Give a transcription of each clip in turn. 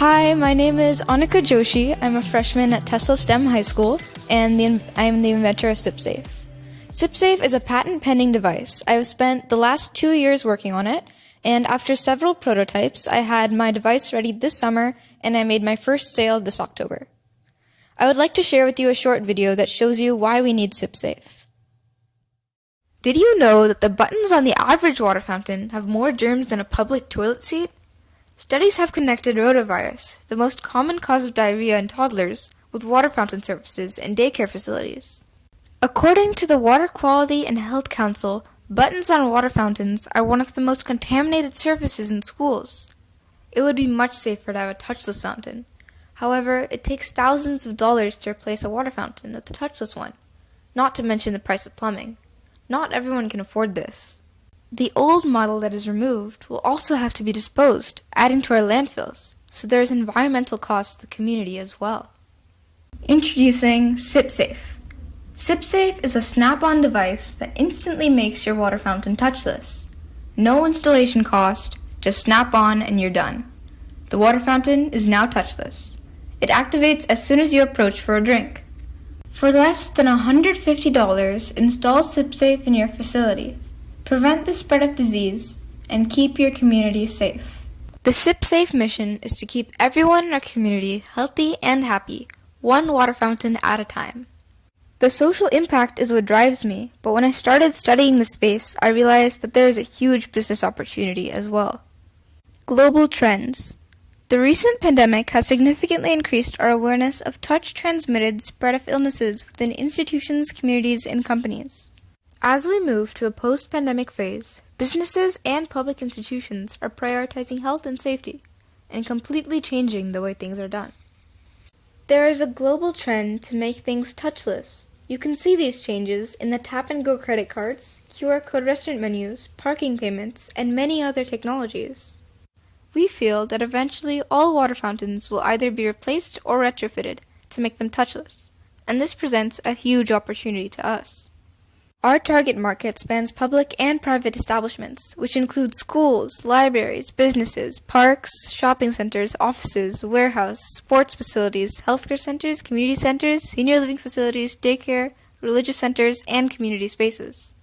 Hi, my name is Anika Joshi. I'm a freshman at Tesla STEM High School, and I am the inventor of SipSafe. SipSafe is a patent-pending device. I have spent the last 2 years working on it, and after several prototypes, I had my device ready this summer, and I made my first sale this October. I would like to share with you a short video that shows you why we need SipSafe. Did you know that the buttons on the average water fountain have more germs than a public toilet seat? Studies have connected rotavirus, the most common cause of diarrhea in toddlers, with water fountain surfaces in daycare facilities. According to the Water Quality and Health Council, buttons on water fountains are one of the most contaminated surfaces in schools. It would be much safer to have a touchless fountain. However, it takes thousands of dollars to replace a water fountain with a touchless one, not to mention the price of plumbing. Not everyone can afford this. The old model that is removed will also have to be disposed, adding to our landfills, so there is environmental cost to the community as well. Introducing SipSafe. SipSafe is a snap-on device that instantly makes your water fountain touchless. No installation cost, just snap on and you're done. The water fountain is now touchless. It activates as soon as you approach for a drink. For less than $150, install SipSafe in your facility. Prevent the spread of disease, and keep your community safe. The SipSafe mission is to keep everyone in our community healthy and happy, one water fountain at a time. The social impact is what drives me, but when I started studying the space, I realized that there is a huge business opportunity as well. Global trends. The recent pandemic has significantly increased our awareness of touch-transmitted spread of illnesses within institutions, communities, and companies. As we move to a post-pandemic phase, businesses and public institutions are prioritizing health and safety and completely changing the way things are done. There is a global trend to make things touchless. You can see these changes in the tap-and-go credit cards, QR code restaurant menus, parking payments, and many other technologies. We feel that eventually all water fountains will either be replaced or retrofitted to make them touchless, and this presents a huge opportunity to us. Our target market spans public and private establishments, which include schools, libraries, businesses, parks, shopping centers, offices, warehouses, sports facilities, healthcare centers, community centers, senior living facilities, daycare, religious centers, and community spaces.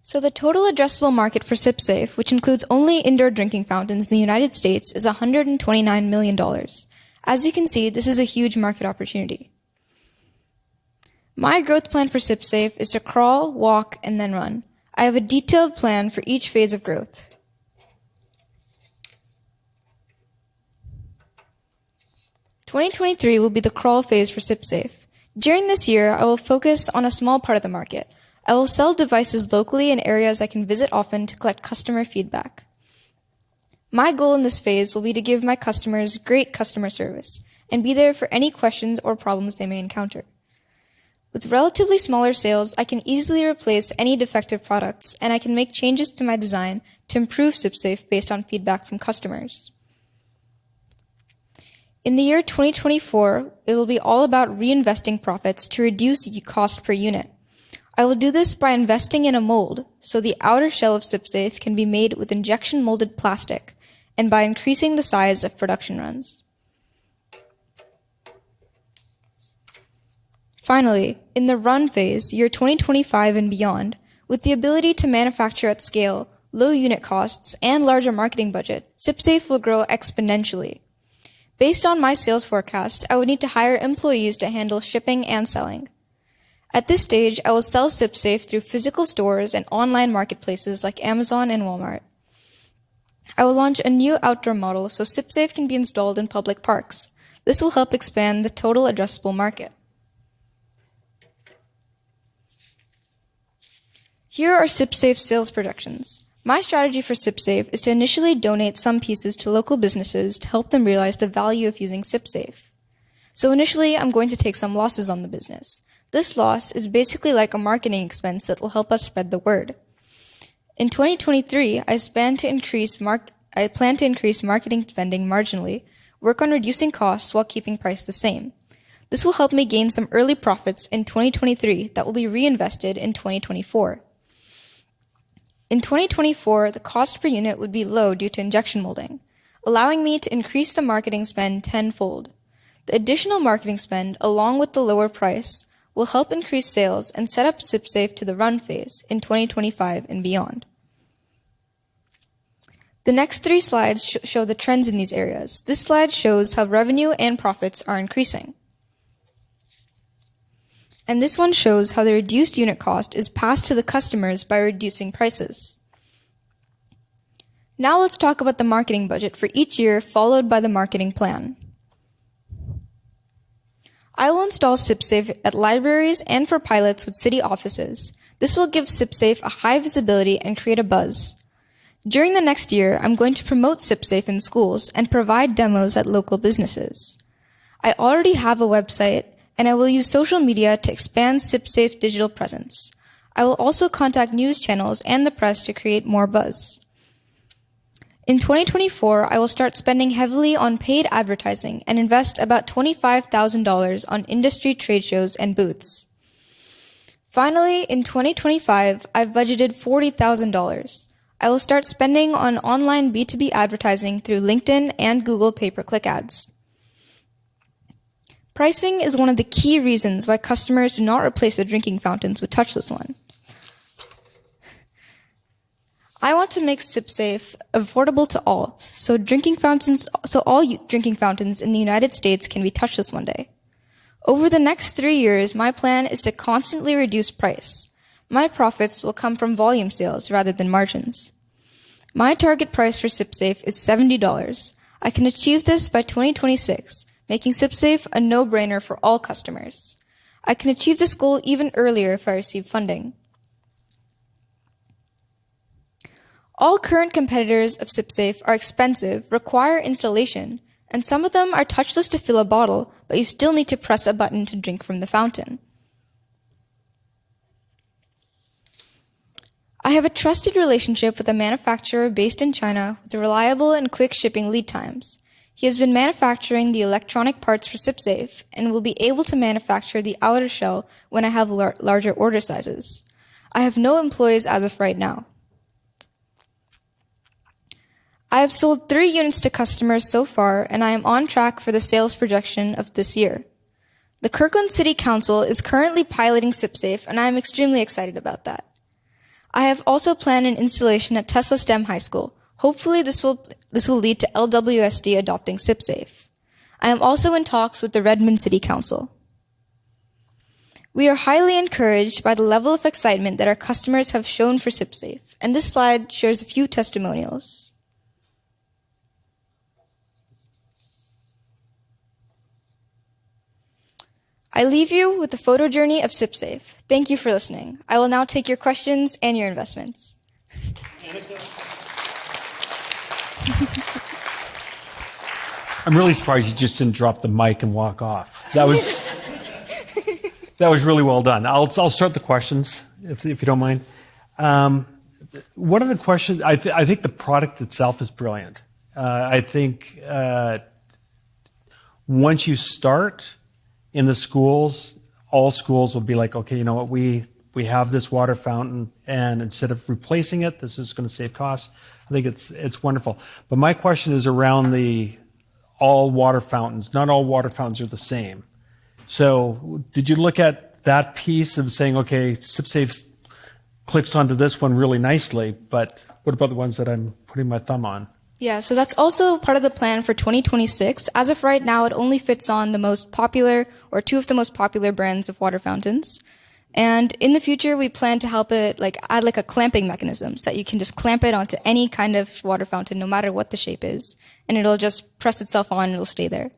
So the total addressable market for SipSafe, which includes only indoor drinking fountains in the United States, is $129 million. As you can see, this is a huge market opportunity. My growth plan for SipSafe is to crawl, walk, and then run. I have a detailed plan for each phase of growth. (2023) will be the crawl phase for SipSafe. During this year, I will focus on a small part of the market. I will sell devices locally in areas I can visit often to collect customer feedback. My goal in this phase will be to give my customers great customer service and be there for any questions or problems they may encounter. With relatively smaller sales, I can easily replace any defective products, and I can make changes to my design to improve SipSafe based on feedback from customers. In the year 2024, it will be all about reinvesting profits to reduce cost per unit. I will do this by investing in a mold, so the outer shell of SipSafe can be made with injection molded plastic, and by increasing the size of production runs. Finally, in the run phase, year 2025 and beyond, with the ability to manufacture at scale, low unit costs, and larger marketing budget, SipSafe will grow exponentially. Based on my sales forecast, I would need to hire employees to handle shipping and selling. At this stage, I will sell SipSafe through physical stores and online marketplaces like Amazon and Walmart. I will launch a new outdoor model so SipSafe can be installed in public parks. This will help expand the total addressable market. Here are SipSafe's sales projections. My strategy for SipSafe is to initially donate some pieces to local businesses to help them realize the value of using SipSafe. So initially, I'm going to take some losses on the business. This loss is basically like a marketing expense that will help us spread the word. In 2023, I plan to increase marketing spending marginally, work on reducing costs while keeping price the same. This will help me gain some early profits in 2023 that will be reinvested in 2024. In 2024, the cost per unit would be low due to injection molding. allowing me to increase the marketing spend tenfold. The additional marketing spend, along with the lower price, will help increase sales and set up SipSafe to the run phase in 2025 and beyond. The next 3 slides show the trends in these areas. This slide shows how revenue and profits are increasing. And this one shows how the reduced unit cost is passed to the customers by reducing prices. Now let's talk about the marketing budget for each year, followed by the marketing plan. I will install SipSafe at libraries and for pilots with city offices. This will give SipSafe a high visibility and create a buzz. During the next year, I'm going to promote SipSafe in schools and provide demos at local businesses. I already have a website, and I will use social media to expand SipSafe's digital presence. I will also contact news channels and the press to create more buzz. In 2024, I will start spending heavily on paid advertising and invest about $25,000 on industry trade shows and booths. Finally, in 2025, I've budgeted $40,000. I will start spending on online B2B advertising through LinkedIn and Google pay-per-click ads. Pricing is one of the key reasons why customers do not replace their drinking fountains with touchless ones. I want to make SipSafe affordable to all, so all drinking fountains in the United States can be touchless one day. Over the next 3 years, my plan is to constantly reduce price. My profits will come from volume sales rather than margins. My target price for SipSafe is $70. I can achieve this by 2026, making SipSafe a no-brainer for all customers. I can achieve this goal even earlier if I receive funding. All current competitors of SipSafe are expensive, require installation, and some of them are touchless to fill a bottle, but you still need to press a button to drink from the fountain. I have a trusted relationship with a manufacturer based in China with reliable and quick shipping lead times. He has been manufacturing the electronic parts for SipSafe and will be able to manufacture the outer shell when I have larger order sizes. I have no employees as of right now. I have sold 3 units to customers so far, and I am on track for the sales projection of this year. The Kirkland City Council is currently piloting SipSafe, and I am extremely excited about that. I have also planned an installation at Tesla STEM High School. Hopefully this will lead to LWSD adopting SipSafe. I am also in talks with the Redmond City Council. We are highly encouraged by the level of excitement that our customers have shown for SipSafe, and this slide shares a few testimonials. I leave you with the photo journey of SipSafe. Thank you for listening. I will now take your questions and your investments. I'm really surprised you just didn't drop the mic and walk off. That was really well done. I'll start the questions if you don't mind. One of the questions, I think the product itself is brilliant. I think once you start in the schools, all schools will be like, okay, you know what, we have this water fountain, and instead of replacing it, this is going to save costs. I think it's wonderful. But my question is around all water fountains. Not all water fountains are the same. So did you look at that piece of saying, okay, SipSafe clicks onto this one really nicely, but what about the ones that I'm putting my thumb on? Yeah, so that's also part of the plan for 2026. As of right now, it only fits on the most popular, or 2 of the most popular brands of water fountains. And in the future, we plan to help it add a clamping mechanism so that you can just clamp it onto any kind of water fountain, no matter what the shape is, and it'll just press itself on and it'll stay there.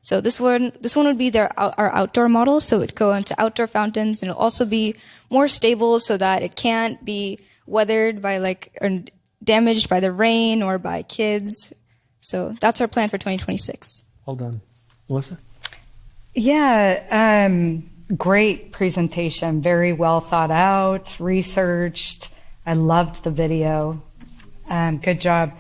So this one would be our outdoor model, so it'd go into outdoor fountains, and it'll also be more stable so that it can't be weathered by or damaged by the rain or by kids. So that's our plan for 2026. Well done. Melissa? Yeah, great presentation. Very well thought out, researched. I loved the video. Good job.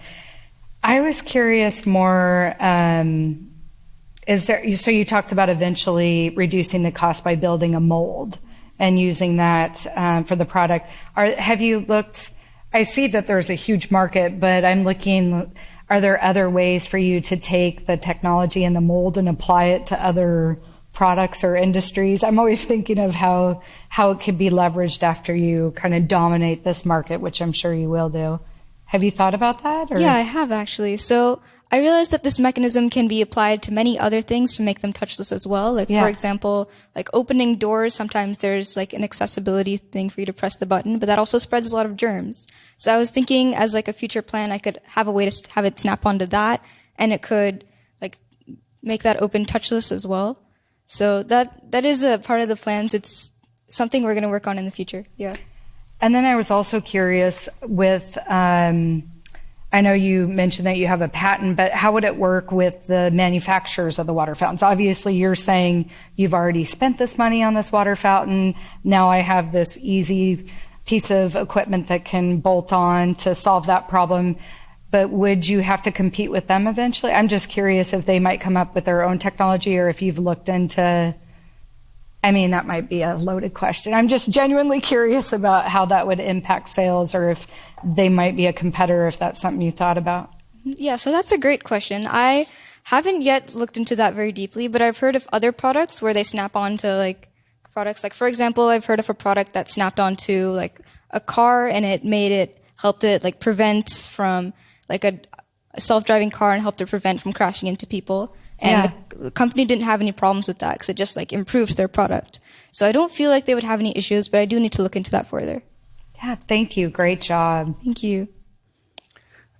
I was curious more, so you talked about eventually reducing the cost by building a mold and using that for the product. Have you looked, I see that there's a huge market, but I'm looking, are there other ways for you to take the technology and the mold and apply it to other products or industries? I'm always thinking of how it could be leveraged after you kind of dominate this market, which I'm sure you will do. Have you thought about that? Or? Yeah, I have actually. So I realized that this mechanism can be applied to many other things to make them touchless as well. Like, for example, like opening doors, sometimes there's like an accessibility thing for you to press the button, but that also spreads a lot of germs. So I was thinking as like a future plan, I could have a way to have it snap onto that, and it could like make that open touchless as well. So that is a part of the plans. It's something we're going to work on in the future. Yeah. And then I was also curious with, I know you mentioned that you have a patent, but how would it work with the manufacturers of the water fountains? Obviously, you're saying you've already spent this money on this water fountain. Now I have this easy piece of equipment that can bolt on to solve that problem. But would you have to compete with them eventually? I'm just curious if they might come up with their own technology, or if you've looked into, I mean, that might be a loaded question. I'm just genuinely curious about how that would impact sales, or if they might be a competitor, if that's something you thought about. Yeah, so that's a great question. I haven't yet looked into that very deeply, but I've heard of other products where they snap onto like products. Like, for example, I've heard of a product that snapped onto like a car, and helped it like prevent from like a self-driving car, and helped it prevent from crashing into people. And the company didn't have any problems with that because it just like improved their product. So I don't feel like they would have any issues, but I do need to look into that further. Yeah, thank you. Great job. Thank you.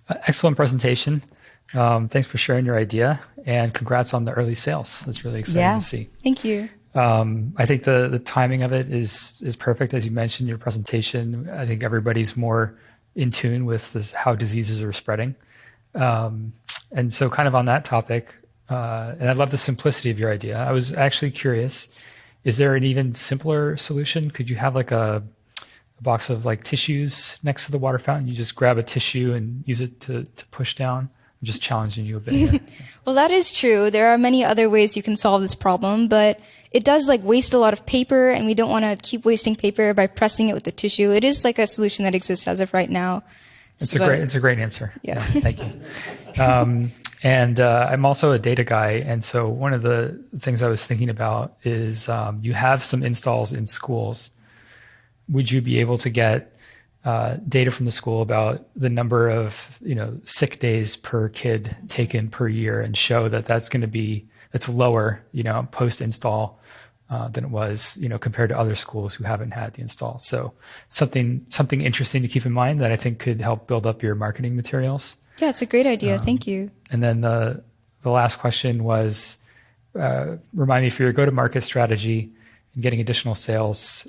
Excellent presentation. Thanks for sharing your idea, and congrats on the early sales. That's really exciting to see. Thank you. I think the timing of it is perfect. As you mentioned in your presentation, I think everybody's more in tune with how diseases are spreading. And so kind of on that topic, and I love the simplicity of your idea. I was actually curious, is there an even simpler solution? Could you have like a box of like tissues next to the water fountain? You just grab a tissue and use it to push down? I'm just challenging you a bit here. Well, that is true. There are many other ways you can solve this problem, but it does like waste a lot of paper, and we don't want to keep wasting paper by pressing it with the tissue. It is like a solution that exists as of right now. It's a great answer. Yeah. Thank you. And I'm also a data guy, and so one of the things I was thinking about is you have some installs in schools. Would you be able to get data from the school about the number of sick days per kid taken per year, and show that that's lower post install than it was compared to other schools who haven't had the install? So something interesting to keep in mind that I think could help build up your marketing materials. Yeah, it's a great idea. Thank you. And then the last question was, remind me, for your go-to-market strategy and getting additional sales,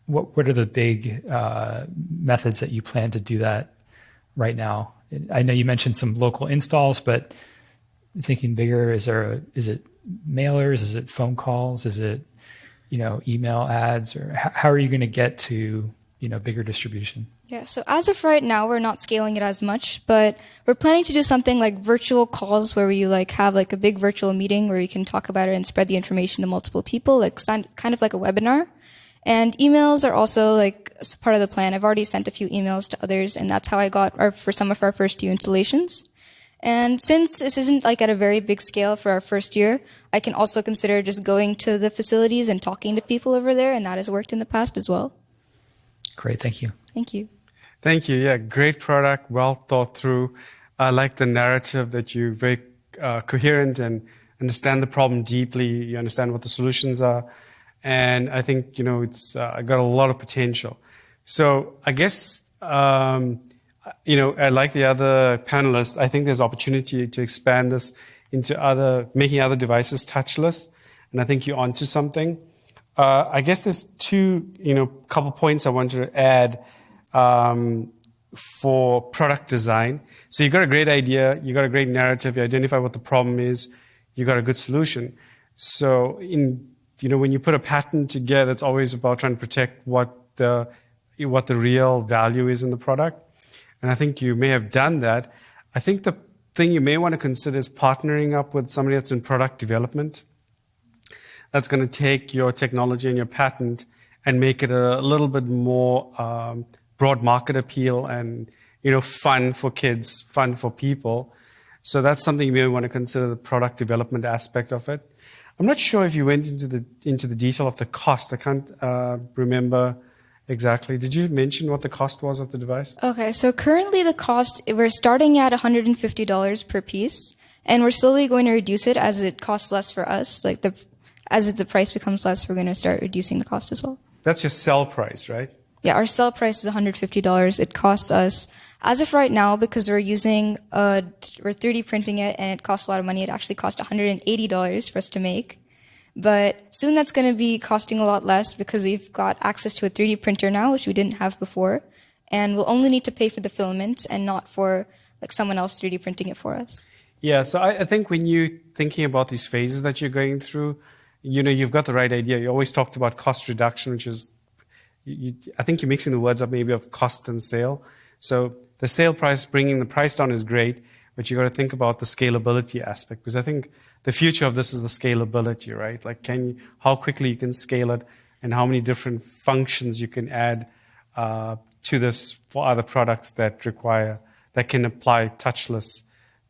what are the big methods that you plan to do that right now? I know you mentioned some local installs, but thinking bigger, is it mailers? Is it phone calls? Is it email ads? Or how are you going to get to bigger distribution? Yeah, so as of right now, we're not scaling it as much, but we're planning to do something like virtual calls where we like have like a big virtual meeting where you can talk about it and spread the information to multiple people, like kind of like a webinar. And emails are also like part of the plan. I've already sent a few emails to others, and that's how I got for some of our first few installations. And since this isn't like at a very big scale for our first year, I can also consider just going to the facilities and talking to people over there, and that has worked in the past as well. Great, thank you. Thank you. Thank you. Yeah, great product, well thought through. I like the narrative that you're very coherent and understand the problem deeply. You understand what the solutions are. And I think, it's got a lot of potential. So I guess, I like the other panelists. I think there's opportunity to expand this into making other devices touchless. And I think you're onto something. I guess there's couple points I wanted to add for product design. So you got a great idea, you got a great narrative, you identify what the problem is, you got a good solution. So when you put a patent together, it's always about trying to protect what the real value is in the product. And I think you may have done that. I think the thing you may want to consider is partnering up with somebody that's in product development. That's going to take your technology and your patent and make it a little bit more broad market appeal and fun for kids, fun for people. So that's something you may want to consider, the product development aspect of it. I'm not sure if you went into the detail of the cost. I can't remember exactly. Did you mention what the cost was of the device? Okay, so currently the cost, we're starting at $150 per piece, and we're slowly going to reduce it as it costs less for us. As the price becomes less, we're going to start reducing the cost as well. That's your sell price, right? Yeah, our sell price is $150. It costs us, as of right now, because we're 3D printing it and it costs a lot of money, it actually cost $180 for us to make. But soon that's going to be costing a lot less because we've got access to a 3D printer now, which we didn't have before. And we'll only need to pay for the filaments and not for someone else 3D printing it for us. Yeah, so I think when you're thinking about these phases that you're going through, you've got the right idea. You always talked about cost reduction, which is, I think you're mixing the words up maybe of cost and sale. So the sale price, bringing the price down is great, but you got to think about the scalability aspect, because I think the future of this is the scalability, right? How quickly you can scale it and how many different functions you can add to this for other products that can apply touchless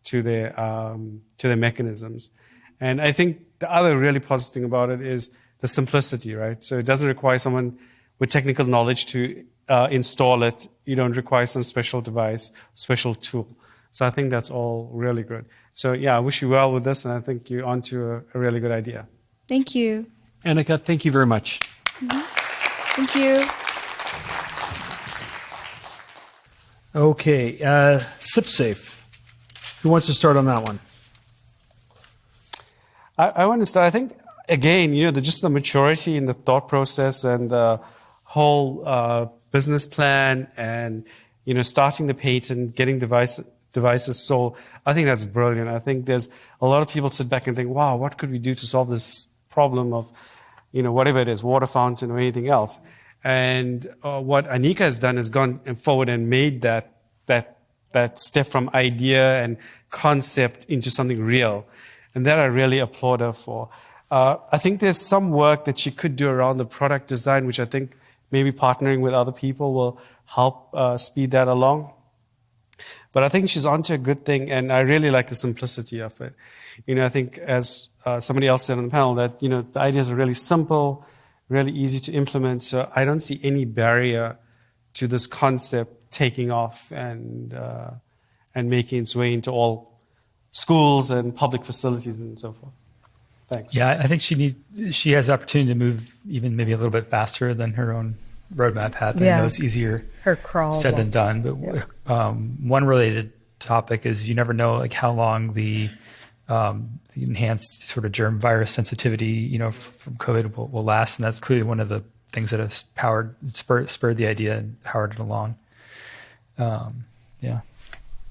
to their mechanisms. And I think the other really positive thing about it is the simplicity, right? So it doesn't require someone with technical knowledge to install it. You don't require some special device, special tool. So I think that's all really good. So yeah, I wish you well with this, and I think you're onto a really good idea. Thank you. Anika, thank you very much. Thank you. Okay, SipSafe. Who wants to start on that one? I want to start. I think, again, just the maturity in the thought process and the whole business plan and, starting the patent, getting devices sold. I think that's brilliant. I think there's a lot of people sit back and think, wow, what could we do to solve this problem of, whatever it is, water fountain or anything else. And what Anika has done is gone forward and made that step from idea and concept into something real. And that I really applaud her for. I think there's some work that she could do around the product design, which I think maybe partnering with other people will help speed that along. But I think she's onto a good thing, and I really like the simplicity of it. I think as somebody else said on the panel that, the ideas are really simple, really easy to implement. So I don't see any barrier to this concept taking off and making its way into all schools and public facilities and so forth. Thanks. Yeah, I think she has the opportunity to move even maybe a little bit faster than her own roadmap had. I know it's easier said than done. But one related topic is you never know like how long the enhanced sort of germ virus sensitivity, from COVID will last, and that's clearly one of the things that has spurred the idea and powered it along.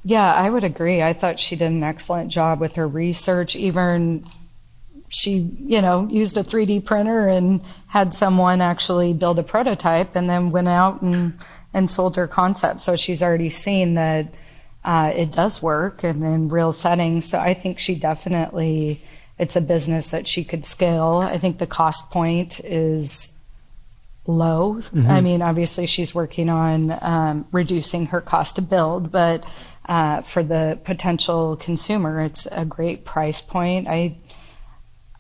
Yeah, I would agree. I thought she did an excellent job with her research. Even she, used a 3D printer and had someone actually build a prototype and then went out and sold her concept. So she's already seen that it does work and in real settings. So I think she definitely, it's a business that she could scale. I think the cost point is low. Mm-hmm. I mean, obviously she's working on reducing her cost to build, but for the potential consumer, it's a great price point.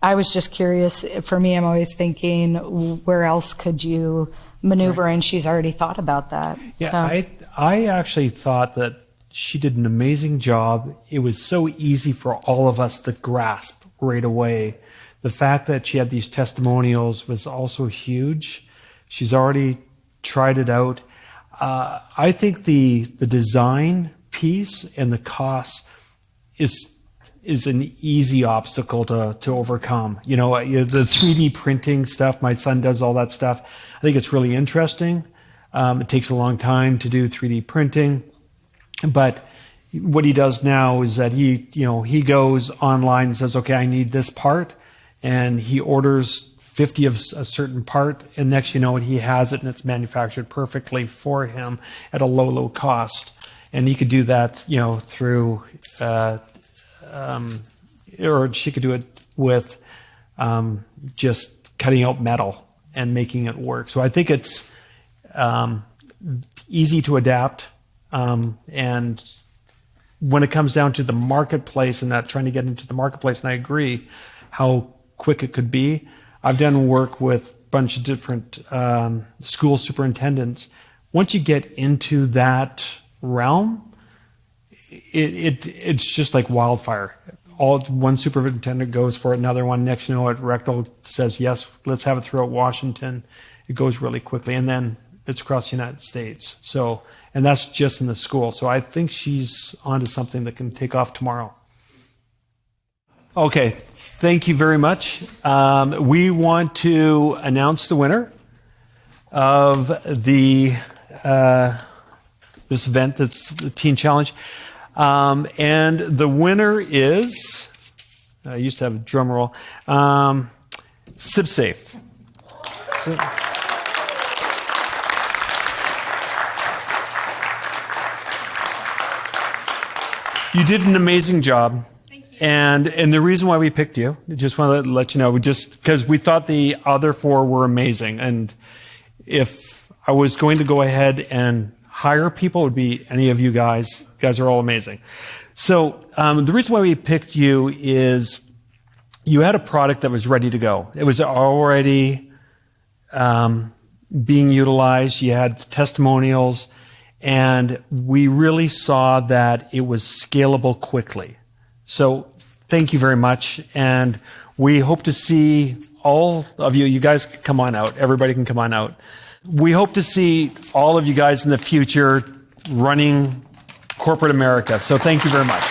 I was just curious. For me, I'm always thinking, where else could you maneuver? Right. And she's already thought about that. Yeah, so. I actually thought that she did an amazing job. It was so easy for all of us to grasp right away. The fact that she had these testimonials was also huge. She's already tried it out. I think the design piece and the cost is an easy obstacle to overcome. The 3D printing stuff, my son does all that stuff. I think it's really interesting. It takes a long time to do 3D printing, but what he does now is that he goes online and says, okay, I need this part, and he orders 50 of a certain part, and next you know it, he has it and it's manufactured perfectly for him at a low cost. And he could do that, through, or she could do it with just cutting out metal and making it work. So I think it's easy to adapt. And when it comes down to the marketplace and that trying to get into the marketplace, and I agree how quick it could be. I've done work with a bunch of different school superintendents. Once you get into that realm, it's just like wildfire. One superintendent goes for it, another one. Next, you know what, Rectal says, yes, let's have it throughout Washington. It goes really quickly, and then it's across the United States. So, and that's just in the school. So I think she's onto something that can take off tomorrow. Okay, thank you very much. We want to announce the winner of the this event that's the Teen Challenge. And the winner is, I used to have a drum roll, SipSafe. You did an amazing job. Thank you. And the reason why we picked you, just want to let you know, because we thought the other four were amazing. And if I was going to go ahead and hire people, it would be any of you guys. You guys are all amazing. So the reason why we picked you is you had a product that was ready to go. It was already being utilized. You had testimonials. And we really saw that it was scalable quickly. So thank you very much. And we hope to see all of you. You guys can come on out. Everybody can come on out. We hope to see all of you guys in the future running corporate America. So thank you very much.